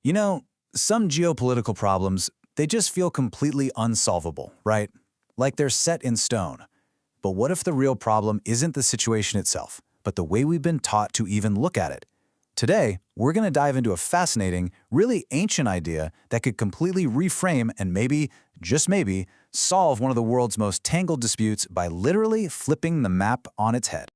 You know, some geopolitical problems, they just feel completely unsolvable, right? Like they're set in stone. But what if the real problem isn't the situation itself, but the way we've been taught to even look at it? Today, we're going to dive into a fascinating, really ancient idea that could completely reframe and maybe, just maybe, solve one of the world's most tangled disputes by literally flipping the map on its head.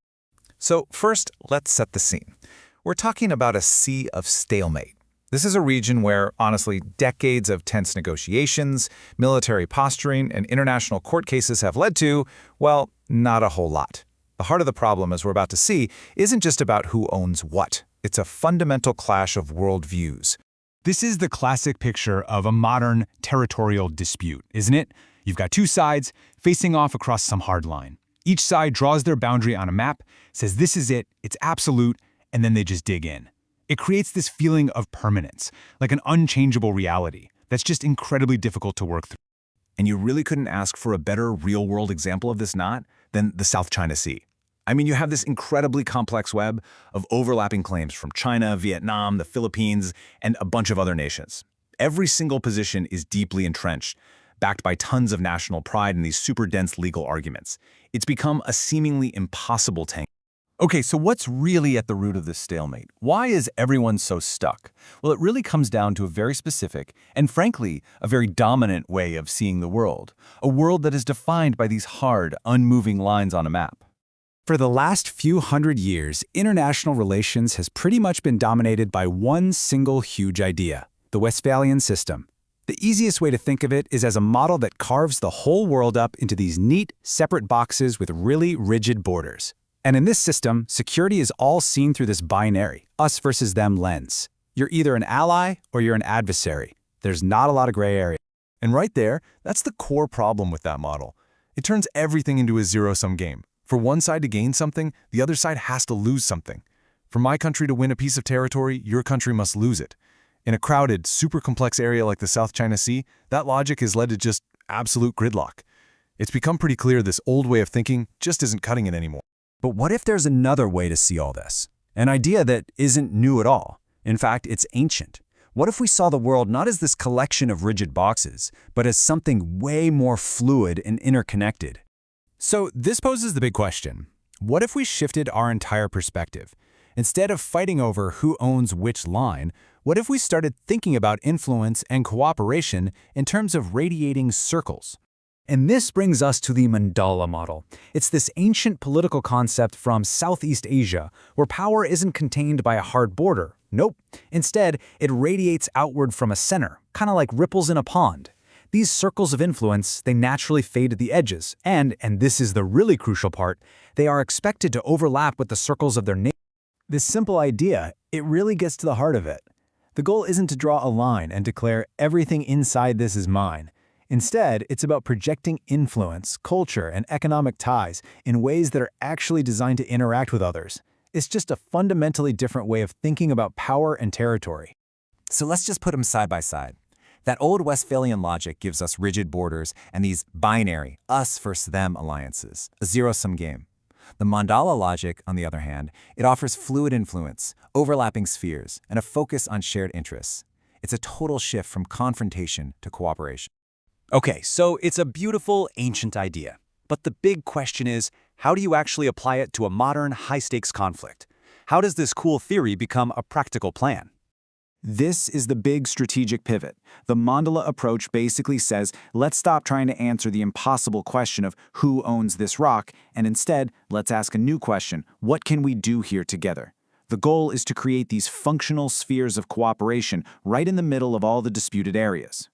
So first, let's set the scene. We're talking about a sea of stalemate. This is a region where, honestly, decades of tense negotiations, military posturing, and international court cases have led to, well, not a whole lot. The heart of the problem, as we're about to see, isn't just about who owns what. It's a fundamental clash of worldviews. This is the classic picture of a modern territorial dispute, isn't it? You've got two sides facing off across some hard line. Each side draws their boundary on a map, says this is it, it's absolute, and then they just dig in. It creates this feeling of permanence, like an unchangeable reality that's just incredibly difficult to work through. And you really couldn't ask for a better real-world example of this knot than the South China Sea. I mean, you have this incredibly complex web of overlapping claims from China, Vietnam, the Philippines, and a bunch of other nations. Every single position is deeply entrenched, backed by tons of national pride in these super dense legal arguments. It's become a seemingly impossible tangle. Okay, so what's really at the root of this stalemate? Why is everyone so stuck? Well, it really comes down to a very specific and, frankly, a very dominant way of seeing the world. A world that is defined by these hard, unmoving lines on a map. For the last few hundred years, international relations has pretty much been dominated by one single huge idea, the Westphalian system. The easiest way to think of it is as a model that carves the whole world up into these neat, separate boxes with really rigid borders. And in this system, security is all seen through this binary, us versus them lens. You're either an ally or you're an adversary. There's not a lot of gray area. And right there, that's the core problem with that model. It turns everything into a zero-sum game. For one side to gain something, the other side has to lose something. For my country to win a piece of territory, your country must lose it. In a crowded, super complex area like the South China Sea, that logic has led to just absolute gridlock. It's become pretty clear this old way of thinking just isn't cutting it anymore. But what if there's another way to see all this? An idea that isn't new at all. In fact, it's ancient. What if we saw the world not as this collection of rigid boxes, but as something way more fluid and interconnected? So this poses the big question. What if we shifted our entire perspective? Instead of fighting over who owns which line, what if we started thinking about influence and cooperation in terms of radiating circles? And this brings us to the Mandala model. It's this ancient political concept from Southeast Asia, where power isn't contained by a hard border. Nope. Instead, it radiates outward from a center, kind of like ripples in a pond. These circles of influence, they naturally fade at the edges, and this is the really crucial part, they are expected to overlap with the circles of their neighbors. This simple idea, it really gets to the heart of it. The goal isn't to draw a line and declare everything inside this is mine. Instead, it's about projecting influence, culture, and economic ties in ways that are actually designed to interact with others. It's just a fundamentally different way of thinking about power and territory. So let's just put them side by side. That old Westphalian logic gives us rigid borders and these binary, us versus them alliances, a zero-sum game. The Mandala logic, on the other hand, it offers fluid influence, overlapping spheres, and a focus on shared interests. It's a total shift from confrontation to cooperation. Okay, so it's a beautiful, ancient idea. But the big question is, how do you actually apply it to a modern, high-stakes conflict? How does this cool theory become a practical plan? This is the big strategic pivot. The Mandala approach basically says, let's stop trying to answer the impossible question of who owns this rock, and instead, let's ask a new question, what can we do here together? The goal is to create these functional spheres of cooperation right in the middle of all the disputed areas.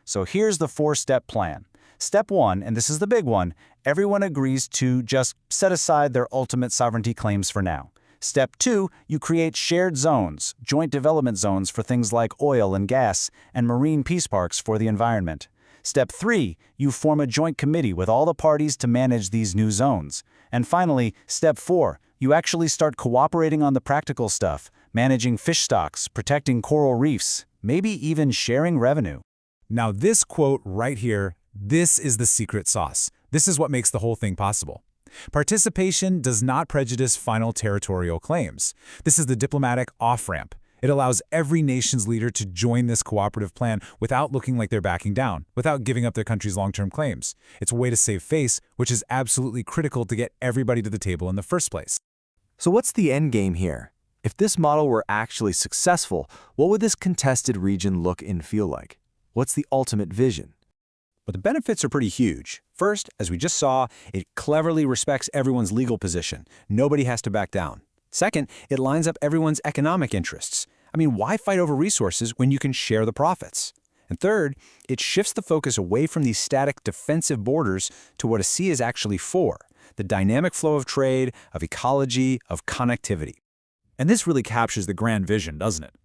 So here's the four-step plan. Step 1, and this is the big one, everyone agrees to just set aside their ultimate sovereignty claims for now. Step 2, you create shared zones, joint development zones for things like oil and gas, and marine peace parks for the environment. Step 3, you form a joint committee with all the parties to manage these new zones. And finally, Step 4, you actually start cooperating on the practical stuff, managing fish stocks, protecting coral reefs, maybe even sharing revenue. Now this quote right here, this is the secret sauce. This is what makes the whole thing possible. Participation does not prejudice final territorial claims. This is the diplomatic off-ramp. It allows every nation's leader to join this cooperative plan without looking like they're backing down, without giving up their country's long-term claims. It's a way to save face, which is absolutely critical to get everybody to the table in the first place. So what's the end game here? If this model were actually successful, what would this contested region look and feel like? What's the ultimate vision? But the benefits are pretty huge. First, as we just saw, it cleverly respects everyone's legal position. Nobody has to back down. Second, it lines up everyone's economic interests. I mean, why fight over resources when you can share the profits? And third, it shifts the focus away from these static defensive borders to what a sea is actually for, the dynamic flow of trade, of ecology, of connectivity. And this really captures the grand vision, doesn't it?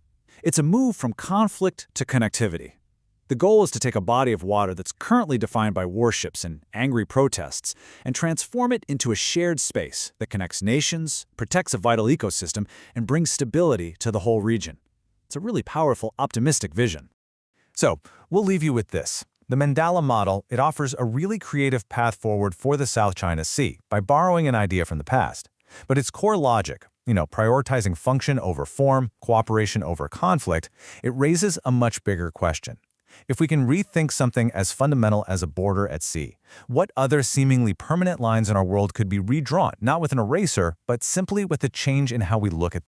It's a move from conflict to connectivity. The goal is to take a body of water that's currently defined by warships and angry protests and transform it into a shared space that connects nations, protects a vital ecosystem, and brings stability to the whole region. It's a really powerful, optimistic vision. So, we'll leave you with this. The Mandala model, it offers a really creative path forward for the South China Sea by borrowing an idea from the past. But its core logic, prioritizing function over form, cooperation over conflict, it raises a much bigger question. If we can rethink something as fundamental as a border at sea, what other seemingly permanent lines in our world could be redrawn, not with an eraser, but simply with a change in how we look at